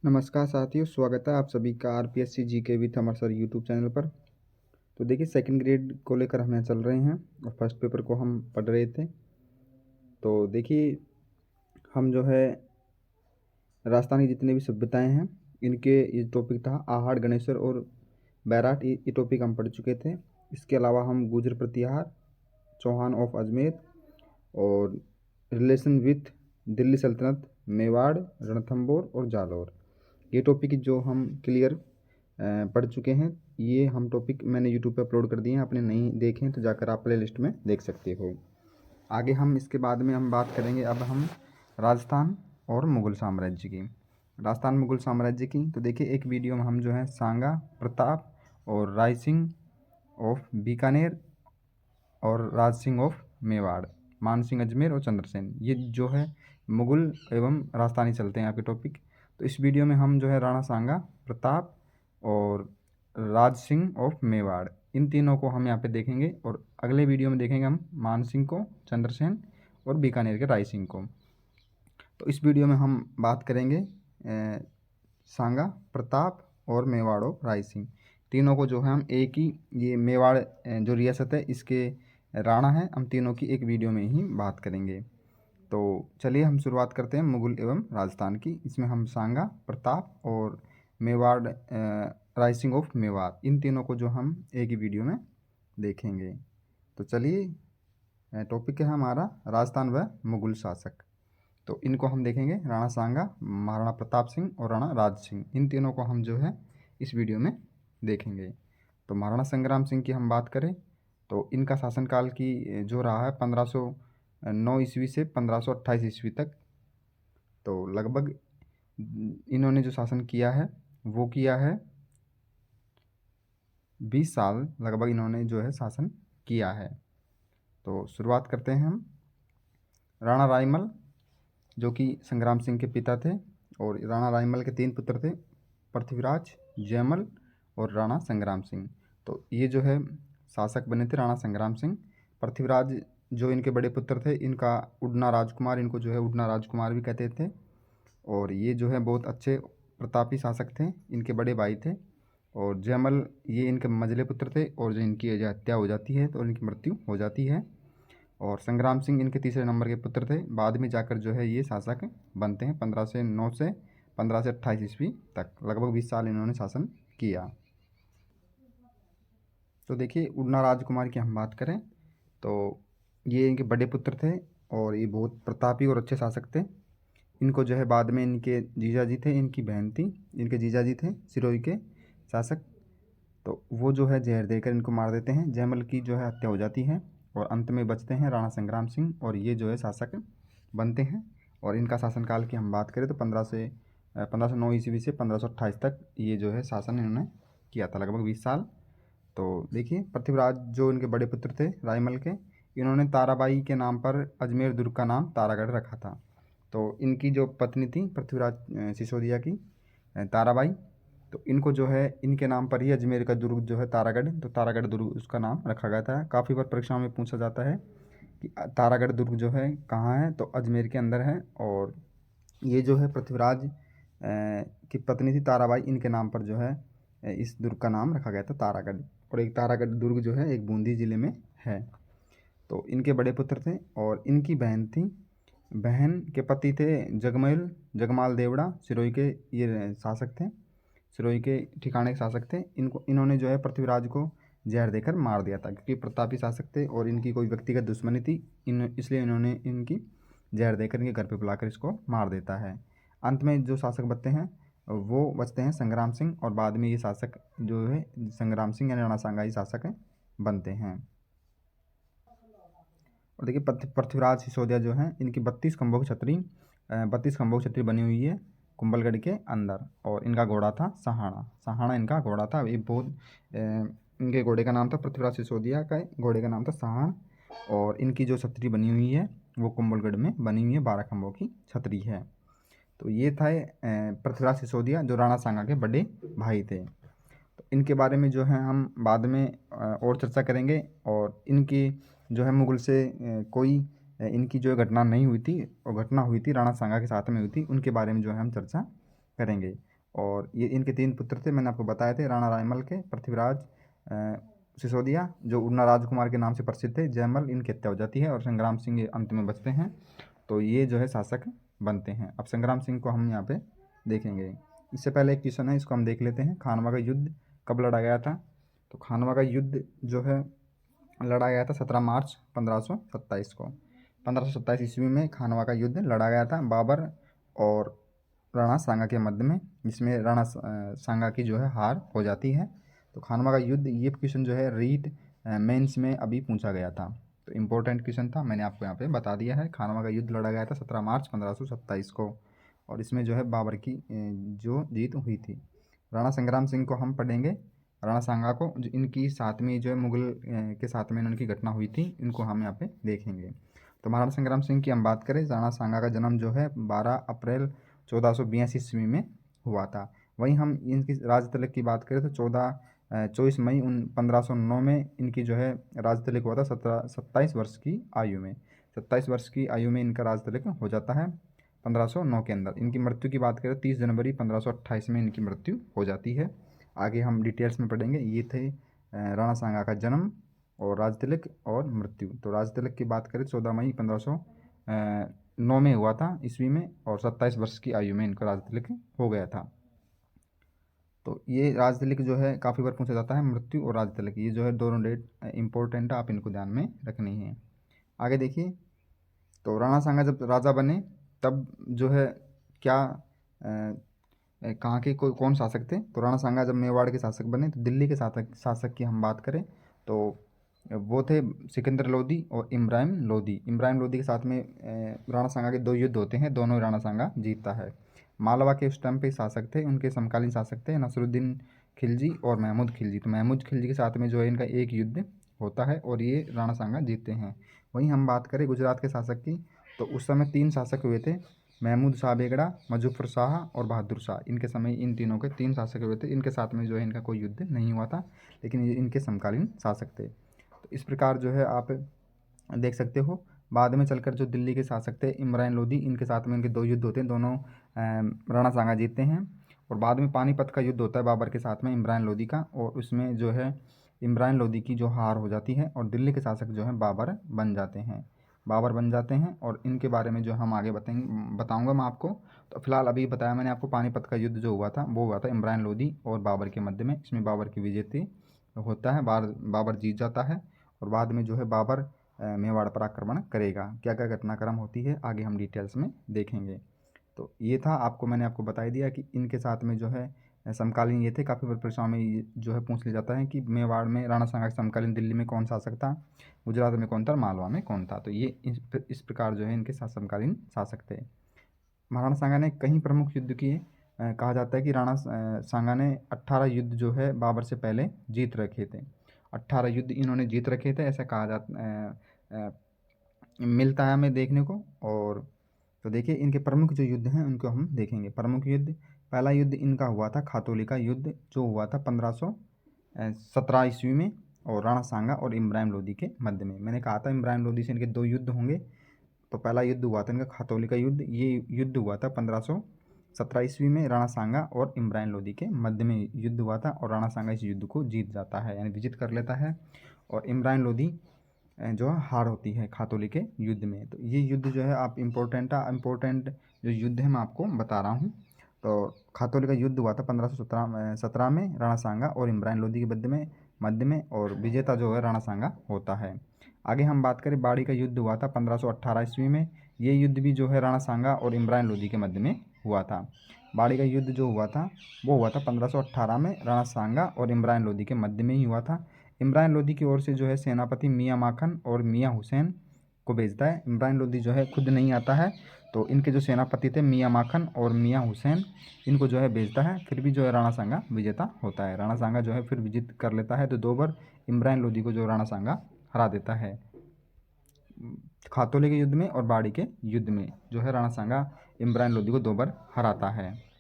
नमस्कार साथियों, स्वागत है आप सभी का RPSC GK with Amar sir YouTube channel पर। तो देखिए, सेकंड ग्रेड को लेकर हम यहाँ चल रहे हैं और फर्स्ट पेपर को हम पढ़ रहे थे। तो देखिए, हम जो है राजस्थान की जितनी भी सभ्यताएं हैं इनके ये टॉपिक था आहड़, गणेश्वर और बैराट, ये टॉपिक हम पढ़ चुके थे। इसके अलावा हम गुर्जर प्रतिहार, चौहान ऑफ अजमेर और रिलेशन विथ दिल्ली सल्तनत, मेवाड़, रणथंबोर और जालौर, ये टॉपिक जो हम क्लियर पढ़ चुके हैं। ये हम टॉपिक मैंने यूट्यूब पे अपलोड कर दिए हैं, आपने नहीं देखे हैं तो जाकर आप प्ले लिस्ट में देख सकते हो। आगे हम इसके बाद में हम बात करेंगे अब हम राजस्थान और मुग़ल साम्राज्य की। राजस्थान मुग़ल साम्राज्य की तो देखिए, एक वीडियो में हम जो है सांगा, प्रताप और राय सिंह ऑफ बीकानेर और राज सिंह ऑफ मेवाड़, मान सिंह अजमेर और चंद्रसेन, ये जो है मुग़ल एवं राजस्थानी चलते हैं आपके टॉपिक। तो इस वीडियो में हम जो है राणा सांगा, प्रताप और राज सिंह ऑफ मेवाड़, इन तीनों को हम यहाँ पे देखेंगे और अगले वीडियो में देखेंगे हम मान सिंह को, चंद्रसेन और बीकानेर के राय सिंह को। तो इस वीडियो में हम बात करेंगे सांगा, प्रताप और मेवाड़ ऑफ राय सिंह, तीनों को जो है हम एक ही, ये मेवाड़ जो रियासत है इसके राणा है, हम तीनों की एक वीडियो में ही बात करेंगे। तो चलिए हम शुरुआत करते हैं मुग़ल एवं राजस्थान की। इसमें हम सांगा, प्रताप और मेवाड़ राय सिंह ऑफ मेवाड़, इन तीनों को जो हम एक ही वीडियो में देखेंगे। तो चलिए, टॉपिक है हमारा राजस्थान व मुग़ल शासक। तो इनको हम देखेंगे, राणा सांगा, महाराणा प्रताप सिंह और राणा राज सिंह, इन तीनों को हम जो है इस वीडियो में देखेंगे। तो महाराणा संग्राम सिंह की हम बात करें तो इनका शासनकाल की जो रहा है 1509 ईस्वी से 1528 ईस्वी तक। तो लगभग इन्होंने जो शासन किया है वो किया है 20 साल, लगभग इन्होंने जो है शासन किया है। तो शुरुआत करते हैं हम। राणा रायमल जो कि संग्राम सिंह के पिता थे, और राणा रायमल के 3 पुत्र थे, पृथ्वीराज, जयमल और राणा संग्राम सिंह। तो ये जो है शासक बने थे राणा संग्राम सिंह। पृथ्वीराज जो इनके बड़े पुत्र थे, इनका उड़ना राजकुमार, इनको जो है उड़ना राजकुमार भी कहते थे, और ये जो है बहुत अच्छे प्रतापी शासक थे, इनके बड़े भाई थे। और जयमल ये इनके मंझले पुत्र थे, और जो इनकी हत्या हो जाती है तो इनकी मृत्यु हो जाती है। और संग्राम सिंह इनके तीसरे नंबर के पुत्र थे, बाद में जाकर जो है ये शासक बनते हैं 1509 से 1528 ईस्वी तक, लगभग 20 साल इन्होंने शासन किया। तो देखिए, उड़ना राजकुमार की हम बात करें तो ये इनके बड़े पुत्र थे और ये बहुत प्रतापी और अच्छे शासक थे। इनको जो है बाद में इनके जीजाजी थे, इनकी बहन थी, इनके जीजाजी थे सिरोही के शासक, तो वो जो है जहर देकर इनको मार देते हैं। जयमल की जो है हत्या हो जाती है और अंत में बचते हैं राणा संग्राम सिंह, और ये जो है शासक बनते हैं। और इनका शासनकाल की हम बात करें तो 1509 ईस्वी से 1528 तक ये जो है शासन इन्होंने किया था, लगभग 20 साल। तो देखिए, पृथ्वीराज जो इनके बड़े पुत्र थे रायमल के, इन्होंने ताराबाई के नाम पर अजमेर दुर्ग का नाम तारागढ़ रखा था। तो इनकी जो पत्नी थी पृथ्वीराज सिसोदिया की, ताराबाई, तो इनको जो है इनके नाम पर ही अजमेर का दुर्ग जो है तारागढ़, तो तारागढ़ दुर्ग उसका नाम रखा गया था। काफ़ी बार परीक्षाओं में पूछा जाता है कि तारागढ़ दुर्ग जो है कहाँ है, तो अजमेर के अंदर है। और ये जो है पृथ्वीराज की पत्नी थी ताराबाई, इनके नाम पर जो है इस दुर्ग का नाम रखा गया था तारागढ़। और एक तारागढ़ दुर्ग जो है एक बूंदी ज़िले में है। तो इनके बड़े पुत्र थे और इनकी बहन थी, बहन के पति थे जगमाल देवड़ा, सिरोही के ये शासक थे, सिरोही के ठिकाने के शासक थे। इन्होंने जो है पृथ्वीराज को जहर देकर मार दिया था, क्योंकि प्रतापी शासक थे और इनकी कोई व्यक्तिगत दुश्मनी थी, इसलिए इन्होंने इनकी जहर देकर इनके घर पे बुलाकर इसको मार देता है। अंत में जो शासक बचते हैं वो बचते हैं संग्राम सिंह, और बाद में ये शासक जो है संग्राम सिंह यानी राणा सांगाई शासक बनते हैं। और देखिए, पृथ्वीराज सिसोदिया जो हैं इनकी 32 खंभों की छतरी 32 खंभों की छतरी बनी हुई है कुंभलगढ़ के अंदर, और इनका घोड़ा था सहाना, सहाना इनका घोड़ा था। ये बहुत इनके घोड़े का नाम था, पृथ्वीराज सिसोदिया का घोड़े का नाम था सहान। और इनकी जो छतरी बनी हुई है वो कुंभलगढ़ में बनी हुई है, 12 खंभों की छतरी है। तो ये था पृथ्वीराज सिसोदिया जो राणा सांगा के बड़े भाई थे। तो इनके बारे में जो है हम बाद में और चर्चा करेंगे, और इनकी जो है मुग़ल से कोई इनकी जो घटना नहीं हुई थी, और घटना हुई थी राणा सांगा के साथ में हुई थी, उनके बारे में जो है हम चर्चा करेंगे। और ये इनके 3 पुत्र थे, मैंने आपको बताए थे, राणा रायमल के, पृथ्वीराज सिसोदिया जो उड़ना राजकुमार के नाम से प्रसिद्ध थे, जयमल, इनकी हत्या हो जाती है और संग्राम सिंह ये अंत में बचते हैं। तो ये जो है शासक बनते हैं। अब संग्राम सिंह को हम यहाँ पे देखेंगे। इससे पहले एक क्वेश्चन है, इसको हम देख लेते हैं। खानवा का युद्ध कब लड़ा गया था? तो खानवा का युद्ध जो है लड़ा गया था 17 मार्च 1527 को। 1527 ईस्वी में खानवा का युद्ध लड़ा गया था बाबर और राणा सांगा के मध्य में, जिसमें राणा सांगा की जो है हार हो जाती है। तो खानवा का युद्ध, ये क्वेश्चन जो है रीट मेंस में अभी पूछा गया था, तो इम्पोर्टेंट क्वेश्चन था, मैंने आपको यहाँ पे बता दिया है। खानवा का युद्ध लड़ा गया था 17 मार्च 1527 को, और इसमें जो है बाबर की जो जीत हुई थी। राणा संग्राम सिंह को हम पढ़ेंगे, राणा सांगा को, जो इनकी साथ में जो है मुगल के साथ में इनकी घटना हुई थी, इनको हम यहाँ पे देखेंगे। तो महाराणा संग्राम सिंह की हम बात करें, राणा सांगा का जन्म जो है 12 अप्रैल 1482 ईस्वी में हुआ था। वहीं हम इनकी राज तिलक की बात करें तो 24 मई 1509 में इनकी जो है राज तिलक हुआ था 27 वर्ष की आयु में। 27 वर्ष की आयु में इनका राज तिलक हो जाता है 1509 के अंदर। इनकी मृत्यु की बात करें 30 जनवरी 1528 में इनकी मृत्यु हो जाती है। आगे हम डिटेल्स में पढ़ेंगे। ये थे राणा सांगा का जन्म और राज तिलक और मृत्यु। तो राज तिलक की बात करें 14 मई 1509 में हुआ था ईस्वी में, और 27 वर्ष की आयु में इनका राज तिलक हो गया था। तो ये राज तिलक जो है काफ़ी बार पूछा जाता है, मृत्यु और राज तिलक, ये जो है दोनों डेट इंपॉर्टेंट है, आप इनको ध्यान में रखनी है। आगे देखिए, तो राणा सांगा जब राजा बने तब जो है क्या कहाँ के कौन शासक थे? तो राणा सांगा जब मेवाड़ के शासक बने तो दिल्ली के शासक की हम बात करें तो वो थे सिकंदर लोदी और इब्राहिम लोदी। इब्राहिम लोदी के साथ में राणा सांगा के 2 युद्ध होते हैं, दोनों राणा सांगा जीतता है। मालवा के उस टाइम पे शासक थे, उनके समकालीन शासक थे नसरुद्दीन खिलजी और महमूद खिलजी। तो महमूद खिलजी के साथ में जो है इनका एक युद्ध होता है और ये राणा सांगा जीतते हैं। वहीं हम बात करें गुजरात के शासक की, तो उस समय 3 शासक हुए थे, महमूद शाह बेगड़ा, मुजफ्फर शाह और बहादुर शाह। इनके समय इन तीनों के 3 शासक हुए थे। इनके साथ में जो है इनका कोई युद्ध नहीं हुआ था, लेकिन ये इनके समकालीन शासक थे। तो इस प्रकार जो है आप देख सकते हो। बाद में चलकर जो दिल्ली के शासक थे इमरान लोदी, इनके साथ में इनके 2 युद्ध होते हैं, दोनों राणा सांगा जीतते हैं। और बाद में पानीपत का युद्ध होता है बाबर के साथ में इमरान लोदी का, और उसमें जो है इमरान लोदी की जो हार हो जाती है और दिल्ली के शासक जो है बाबर बन जाते हैं। और इनके बारे में जो हम आगे बताऊंगा मैं आपको। तो फिलहाल अभी बताया मैंने आपको, पानीपत का युद्ध जो हुआ था वो हुआ था इमरान लोदी और बाबर के मध्य में। इसमें बाबर की विजय होता है, बाबर जीत जाता है, और बाद में जो है बाबर मेवाड़ पर आक्रमण करेगा। क्या क्या घटनाक्रम होती है आगे हम डिटेल्स में देखेंगे। तो ये था, मैंने आपको बता दिया कि इनके साथ में जो है समकालीन ये थे। काफ़ी बार परीक्षाओं में ये जो है पूछ लिया जाता है कि मेवाड़ में राणा सांगा के समकालीन दिल्ली में कौन शासक था, गुजरात में कौन था, मालवा में कौन था। तो ये इस प्रकार जो है इनके साथ समकालीन शासक थे। महाराणा सांगा ने कई प्रमुख युद्ध किए। कहा जाता है कि राणा सांगा ने 18 युद्ध जो है बाबर से पहले जीत रखे थे। 18 युद्ध इन्होंने जीत रखे थे, ऐसा कहा जाता मिलता है हमें देखने को। और तो देखिए इनके प्रमुख जो युद्ध हैं उनको हम देखेंगे। प्रमुख युद्ध, पहला युद्ध इनका हुआ था खातौली का युद्ध, जो हुआ था 1517 ईस्वी में, और राणा सांगा और इब्राहिम लोदी के मध्य में। मैंने कहा था इब्राहिम लोदी से इनके 2 युद्ध होंगे। तो पहला युद्ध हुआ था इनका खातौली का युद्ध, ये युद्ध हुआ था 1517 ईस्वी में, राणा सांगा और इब्राहिम लोदी के मध्य में युद्ध हुआ था, और राणा सांगा इस युद्ध को जीत जाता है, यानी विजित कर लेता है, और इब्राहिम लोदी जो हार होती है खातौली के युद्ध में। तो ये युद्ध जो है आप इम्पोर्टेंट जो युद्ध है मैं आपको बता रहा हूँ। तो खातौली का युद्ध हुआ था 1517 में राणा सांगा और इब्राहिम लोदी के मध्य में, और विजेता जो है राणा सांगा होता है। आगे हम बात करें, बाड़ी का युद्ध हुआ था 1518 ईस्वी में। ये युद्ध भी जो है राणा सांगा और इब्राहिम लोदी के मध्य में हुआ था। बाड़ी का युद्ध जो हुआ था वो हुआ था 1518 में, राणा सांगा और इब्राहिम लोदी के मध्य में ही हुआ था। इब्राहिम लोदी की ओर से जो है सेनापति मियाँ माखन और मियाँ हुसैन को भेजता है। इब्राहिम लोदी जो है खुद नहीं आता है, तो इनके जो सेनापति थे मियाँ माखन और मियाँ हुसैन, इनको जो है भेजता है। फिर भी जो है राणा सांगा विजेता होता है। राणा सांगा जो है फिर विजित कर लेता है। तो 2 बार इब्राहिम लोदी को जो राणा सांगा हरा देता है। खातौली के युद्ध में और बाड़ी के युद्ध में जो है राणा सांगा इब्राहिम लोदी को 2 बार हराता है।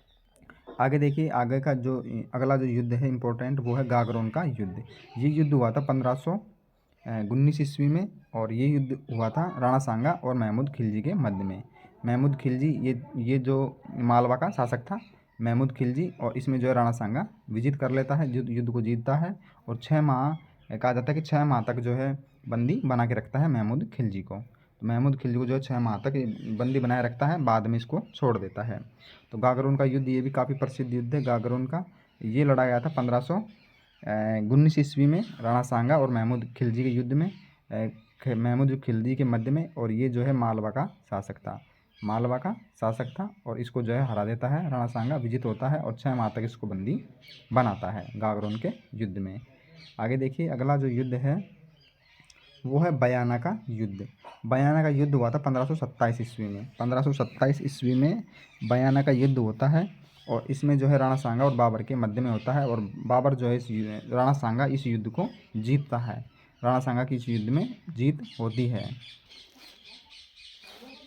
आगे देखिए, आगे का जो अगला जो युद्ध है इम्पोर्टेंट, वो है गागरोन का युद्ध। ये युद्ध हुआ था 1519 ईस्वी में, और ये युद्ध हुआ था राणा सांगा और महमूद खिलजी के मध्य में। महमूद खिलजी ये जो मालवा का शासक था, महमूद खिलजी, और इसमें जो है राणा सांगा विजित कर लेता है, युद्ध को जीतता है। और 6 माह कहा जाता है कि 6 माह तक जो है बंदी बना के रखता है महमूद खिलजी को। तो महमूद खिलजी को जो है 6 माह तक बंदी बनाए रखता है, बाद में इसको छोड़ देता है। तो गागरोन का युद्ध ये भी काफ़ी प्रसिद्ध युद्ध है गागरोन का। ये लड़ा गया था 1519 ईस्वी में राणा सांगा और महमूद खिलजी के युद्ध में, महमूद खिलजी के मध्य में। और ये जो है मालवा का शासक था और इसको जो है हरा देता है राणा सांगा, विजित होता है और 6 माह तक इसको बंदी बनाता है गागरोन के युद्ध में। आगे देखिए अगला जो युद्ध है वो है बयाना का युद्ध। बयाना का युद्ध हुआ था 1527 ईस्वी में। 1527 ईस्वी में बयाना का युद्ध होता है और इसमें जो है राणा सांगा और बाबर के मध्य में होता है। और बाबर जो है राणा सांगा इस युद्ध को जीतता है। राणा सांगा की इस युद्ध में जीत होती है।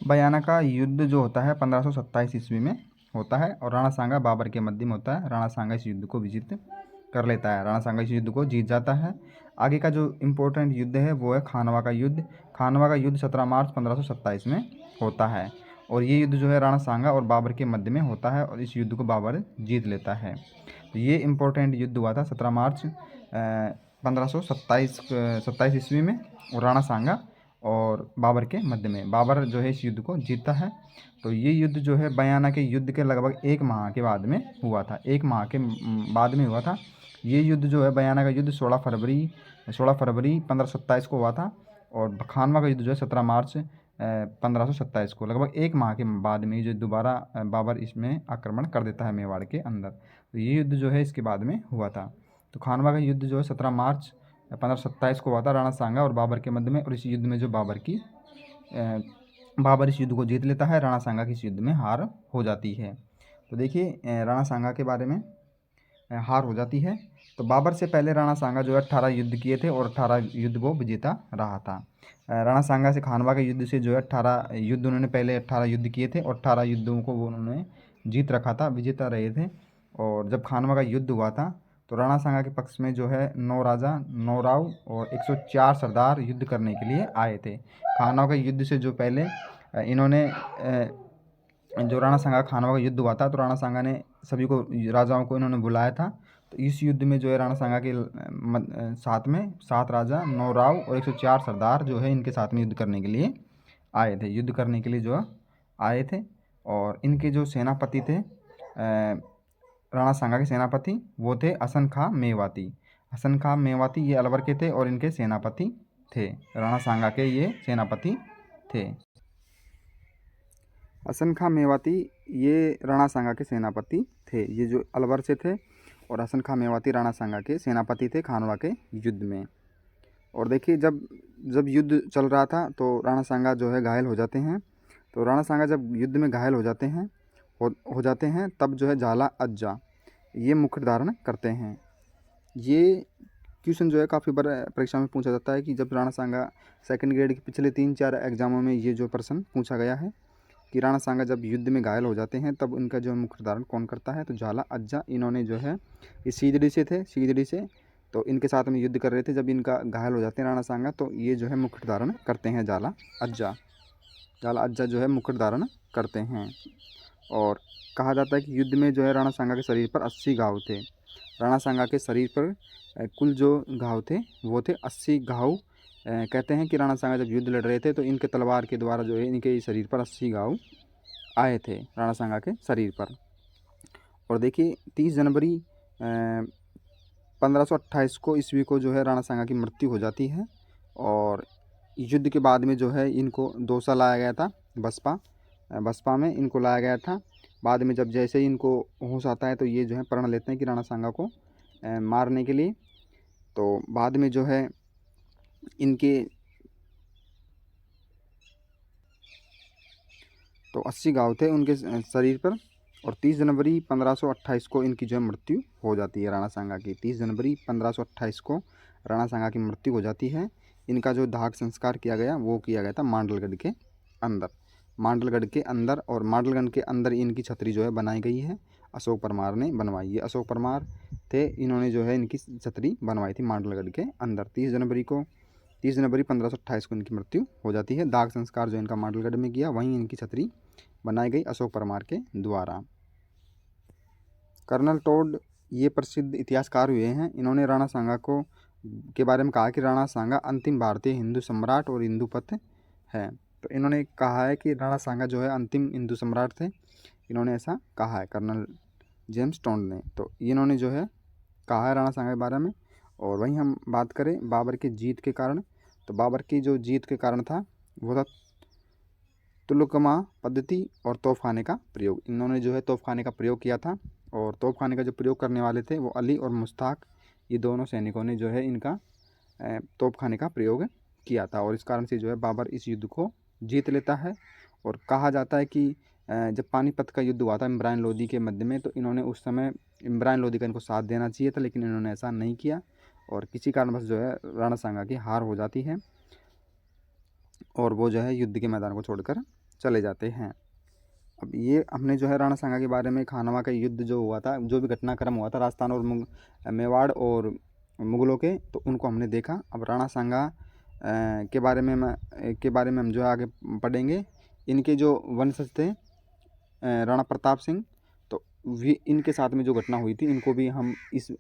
बयाना का युद्ध जो होता है 1527 ईस्वी में होता है और राणा सांगा बाबर के मध्य में होता है। राणा सांगा इस युद्ध को विजित कर लेता है, राणा सांगा इस युद्ध को जीत जाता है। आगे का जो इम्पोर्टेंट युद्ध है वो है खानवा का युद्ध। खानवा का युद्ध 17 मार्च 1527 में होता है और ये युद्ध जो है राणा सांगा और बाबर के मध्य में होता है और इस युद्ध को बाबर जीत लेता है। तो ये इम्पोर्टेंट युद्ध हुआ था 17 मार्च 1527 ईस्वी में और राणा सांगा और बाबर के मध्य में। बाबर जो है इस युद्ध को जीतता है। तो ये युद्ध जो है बयाना के युद्ध के लगभग 1 माह के बाद में हुआ था, 1 माह के बाद में हुआ था। ये युद्ध जो है बयाना का युद्ध 16 फरवरी 1527 को हुआ था और खानवा का युद्ध जो है 17 मार्च 1527 को, लगभग 1 माह के बाद में जो दोबारा बाबर इसमें आक्रमण कर देता है मेवाड़ के अंदर। तो ये युद्ध जो है इसके बाद में हुआ था। तो खानवा का युद्ध जो है 17 मार्च 1527 को हुआ था राणा सांगा और बाबर के मध्य में। और इस युद्ध में जो बाबर इस युद्ध को जीत लेता है, राणा सांगा की इस युद्ध में हार हो जाती है। तो देखिए राणा सांगा के बारे में हार हो जाती है। तो बाबर से पहले राणा सांगा जो है 18 युद्ध किए थे और 18 युद्ध वो विजेता रहा था। राणा सांगा से खानवा के युद्ध से जो है 18 युद्ध उन्होंने पहले 18 युद्ध किए थे और 18 युद्धों को वो उन्होंने जीत रखा था, विजेता रहे थे। और जब खानवा का युद्ध हुआ था तो राणा सांगा के पक्ष में जो है 9 राजा 9 राव और 104 सरदार युद्ध करने के लिए आए थे। खानवा के युद्ध से जो पहले इन्होंने जो राणा सांगा खानवा का युद्ध हुआ था तो राणा सांगा ने सभी को राजाओं को इन्होंने बुलाया था। तो इस युद्ध में जो है राणा सांगा के साथ में 7 राजा 9 राव और 104 सरदार जो है इनके साथ में युद्ध करने के लिए आए थे, युद्ध करने के लिए जो आए थे। और इनके जो सेनापति थे राणा सांगा के सेनापति वो थे हसन खां मेवाती। हसन खां मेवाती ये अलवर के थे और इनके सेनापति थे, राणा सांगा के ये सेनापति थे। हसन खां मेवाती ये राणा सांगा के सेनापति थे, ये जो अलवर से थे। और हसन खां मेवाती राणा सांगा के सेनापति थे खानवा के युद्ध में। और देखिए जब युद्ध चल रहा था तो राणा सांगा जो है घायल हो जाते हैं। तो राणा सांगा जब युद्ध में घायल हो जाते हैं तब जो है झाला अज्जा ये मुकुट धारण करते हैं। ये क्वेश्चन जो है काफ़ी बार परीक्षा में पूछा जाता है कि जब राणा सांगा सेकंड ग्रेड के पिछले 3-4 एग्जामों में ये जो प्रश्न पूछा गया है कि राणा सांगा जब युद्ध में घायल हो जाते हैं तब उनका जो मुकुट धारण कौन करता है। तो झाला अज्जा इन्होंने जो है ये सीजड़ी से तो इनके साथ में युद्ध कर रहे थे। जब इनका घायल हो जाते हैं राणा सांगा तो ये जो है मुकुट धारण करते हैं, झाला अज्जा जो है मुकुट धारण करते हैं। और कहा जाता है कि युद्ध में जो है राणा सांगा के शरीर पर 80 घाव थे। राणा सांगा के शरीर पर कुल जो घाव थे वो थे 80 घाव। कहते हैं कि राणा सांगा जब युद्ध लड़ रहे थे तो इनके तलवार के द्वारा जो है इनके शरीर पर 80 घाव आए थे राणा सांगा के शरीर पर। और देखिए 30 जनवरी 1528 को ईस्वी को जो है राणा सांगा की मृत्यु हो जाती है। और युद्ध के बाद में जो है इनको दौसा लाया गया था, बसपा में इनको लाया गया था। बाद में जब जैसे ही इनको होश आता है तो ये जो है प्रण लेते हैं कि राणा सांगा को मारने के लिए। तो बाद में जो है इनके तो 80 घाव थे उनके शरीर पर। और 30 जनवरी 1528 को इनकी जो है मृत्यु हो जाती है राणा सांगा की। 30 जनवरी 1528 को राणा सांगा की मृत्यु हो जाती है। इनका जो दाह संस्कार किया गया वो किया गया था मांडलगढ़ के अंदर। और मांडलगढ़ के अंदर इनकी छतरी जो है बनाई गई है, अशोक परमार ने बनवाई है। अशोक परमार थे, इन्होंने जो है इनकी छतरी बनवाई थी मांडलगढ़ के अंदर। 30 जनवरी 1528 को इनकी मृत्यु हो जाती है। दाह संस्कार जो इनका मांडलगढ़ में किया वहीं इनकी छतरी बनाई गई अशोक परमार के द्वारा। कर्नल टोड ये प्रसिद्ध इतिहासकार हुए हैं। इन्होंने राणा सांगा को के बारे में कहा कि राणा सांगा अंतिम भारतीय हिंदू सम्राट और हिंदूपति है। तो इन्होंने कहा है कि राणा सांगा जो है अंतिम हिंदू सम्राट थे। इन्होंने ऐसा कहा है कर्नल जेम्स टोड ने। तो इन्होंने जो है कहा है राणा सांगा के बारे में। और वहीं हम बात करें बाबर की जीत के कारण, तो बाबर की जो जीत के कारण था वो था तुलकमा पद्धति और तोपखाने का प्रयोग। इन्होंने जो है तोपखाने का प्रयोग किया था, और तोपखाने का जो प्रयोग करने वाले थे वो अली और मुश्ताक, ये दोनों सैनिकों ने जो है इनका तोपखाने का प्रयोग किया था। और इस कारण से जो है बाबर इस युद्ध को जीत लेता है। और कहा जाता है कि जब पानीपत का युद्ध हुआ था इमरान लोदी के मध्य में, तो इन्होंने उस समय इमरान लोदी का इनको साथ देना चाहिए था, लेकिन इन्होंने ऐसा नहीं किया और किसी कारणवश जो है राणा सांगा की हार हो जाती है और वो जो है युद्ध के मैदान को छोड़कर चले जाते हैं। अब ये हमने जो है राणा सांगा के बारे में खानवा का युद्ध जो हुआ था, जो भी घटनाक्रम हुआ था राजस्थान और मेवाड़ और मुगलों के, तो उनको हमने देखा। अब राणा सांगा के बारे में हम जो है आगे पढ़ेंगे। इनके जो वंशज थे राणा प्रताप सिंह, तो इनके साथ में जो घटना हुई थी इनको भी हम इस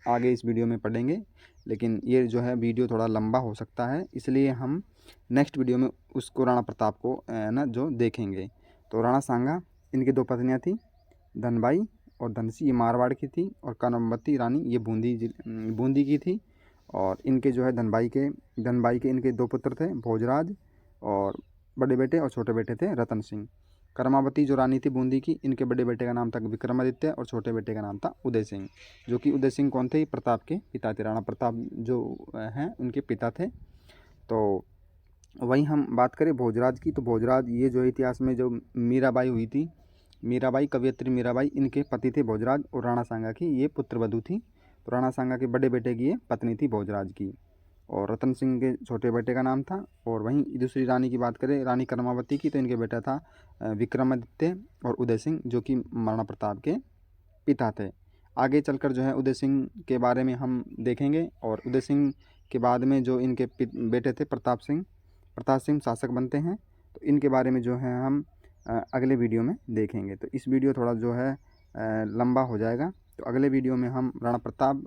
वीडियो में पढ़ेंगे। लेकिन ये जो है वीडियो थोड़ा लंबा हो सकता है, इसलिए हम नेक्स्ट वीडियो में उसको राणा प्रताप को ना जो देखेंगे। तो राणा सांगा, इनकी दो पत्नियां थी, धनबाई और धनसी, ये मारवाड़ की थी, और कानमती रानी ये बूंदी की थी। और इनके जो है धनबाई के इनके दो पुत्र थे, भोजराज और बड़े बेटे, और छोटे बेटे थे रतन सिंह। करमावती जो रानी थी बूंदी की, इनके बड़े बेटे का नाम था विक्रमादित्य और छोटे बेटे का नाम था उदय सिंह, जो कि उदय सिंह कौन थे? प्रताप के पिता थे। राणा प्रताप जो हैं उनके पिता थे। तो वहीं हम बात करें भोजराज की, तो भोजराज ये जो इतिहास में जो मीराबाई हुई थी, मीराबाई कवयित्री मीराबाई, इनके पति थे भोजराज, और राणा सांगा की ये पुत्रवधू थी। तो राणा सांगा के बड़े बेटे की ये पत्नी थी भोजराज की, और रतन सिंह के छोटे बेटे का नाम था। और वहीं दूसरी रानी की बात करें रानी कर्मावती की, तो इनके बेटा था विक्रमादित्य और उदय सिंह, जो कि महाराणा प्रताप के पिता थे। आगे चलकर जो है उदय सिंह के बारे में हम देखेंगे, और उदय सिंह के बाद में जो इनके बेटे थे प्रताप सिंह शासक बनते हैं। तो इनके बारे में जो है हम अगले वीडियो में देखेंगे। तो इस वीडियो थोड़ा जो है लंबा हो जाएगा, तो अगले वीडियो में हम राणा प्रताप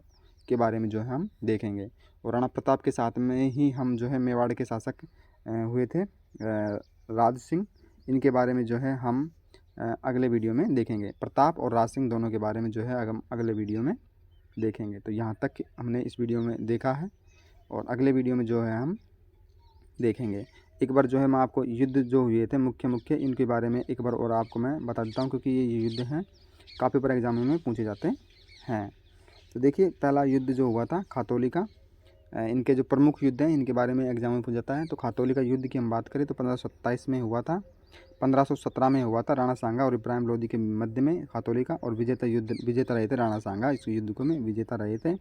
के बारे में जो है हम देखेंगे। और राणा प्रताप के साथ में ही हम जो है मेवाड़ के शासक हुए थे राज सिंह, इनके बारे में जो है हम अगले वीडियो में देखेंगे। प्रताप और राज सिंह दोनों के बारे में जो है अगले वीडियो में देखेंगे। तो यहाँ तक हमने इस वीडियो में देखा है, और अगले वीडियो में जो है हम देखेंगे। एक बार जो है मैं आपको युद्ध जो हुए थे मुख्य इनके बारे में एक बार और आपको मैं बता देता हूँ, क्योंकि ये युद्ध हैं काफ़ी पर एग्जाम में पूछे जाते हैं। तो देखिए पहला युद्ध जो हुआ था खातौली का, इनके जो प्रमुख युद्ध हैं इनके बारे में एग्जाम में पूछा जाता है। तो खातौली का युद्ध की हम बात करें तो 1527 में हुआ था। 1517 में हुआ था राणा सांगा और इब्राहिम लोदी के मध्य में खातौली का, और विजेता रहे थे राणा सांगा। इस युद्ध को में विजेता रहे थे।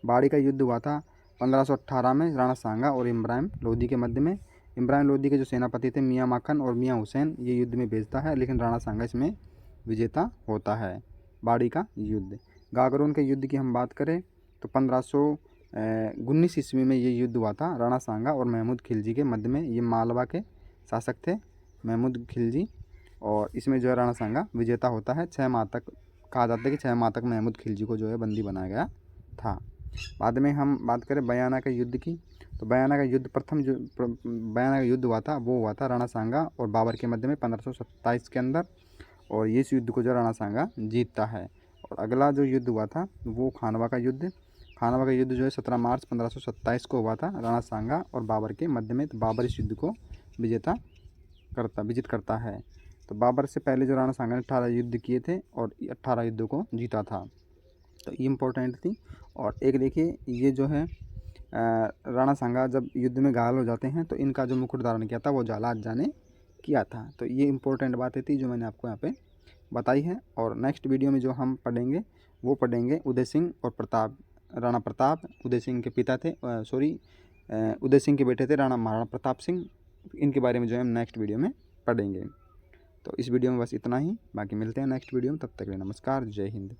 बाड़ी का युद्ध हुआ था 1518 में राणा सांगा और इब्राहिम लोदी के मध्य में। इब्राहिम लोदी के जो सेनापति थे मियाँ माखन और मियाँ हुसैन, ये युद्ध में भेजता है, लेकिन राणा सांगा इसमें विजेता होता है। बाड़ी का युद्ध। गागरोन के युद्ध की हम बात करें तो 1519 ईस्वी में ये युद्ध हुआ था राणा सांगा और महमूद खिलजी के मध्य में। ये मालवा के शासक थे महमूद खिलजी, और इसमें जो है राणा सांगा विजेता होता है। 6 माह तक कहा जाता है कि 6 माह तक महमूद खिलजी को जो है बंदी बनाया गया था। बाद में हम बात करें बयाना के युद्ध की, तो बयाना का युद्ध बयाना का युद्ध हुआ था वो हुआ था राणा सांगा और बाबर के मध्य में 1527 के अंदर, और ये इस युद्ध को जो राणा सांगा जीतता है। और अगला जो युद्ध हुआ था वो खानवा का युद्ध जो है 17 मार्च 1527 को हुआ था राणा सांगा और बाबर के मध्य में। तो बाबर इस युद्ध को विजित करता है। तो बाबर से पहले जो राणा सांगा ने 18 युद्ध किए थे और 18 युद्धों को जीता था। तो ये इम्पोर्टेंट थी। और एक देखिए ये जो है राणा सांगा जब युद्ध में घायल हो जाते हैं तो इनका जो मुकुट धारण किया था वो झालावाड़ ने किया था। तो ये इम्पोर्टेंट बातें थी जो मैंने आपको यहाँ पे बताई है। और नेक्स्ट वीडियो में जो हम पढ़ेंगे वो पढ़ेंगे उदय सिंह और राणा प्रताप। उदय सिंह के पिता थे उदय सिंह के बेटे थे महाराणा प्रताप सिंह। इनके बारे में जो है हम नेक्स्ट वीडियो में पढ़ेंगे। तो इस वीडियो में बस इतना ही, बाकी मिलते हैं नेक्स्ट वीडियो में। तब तक के लिए नमस्कार, जय हिंद।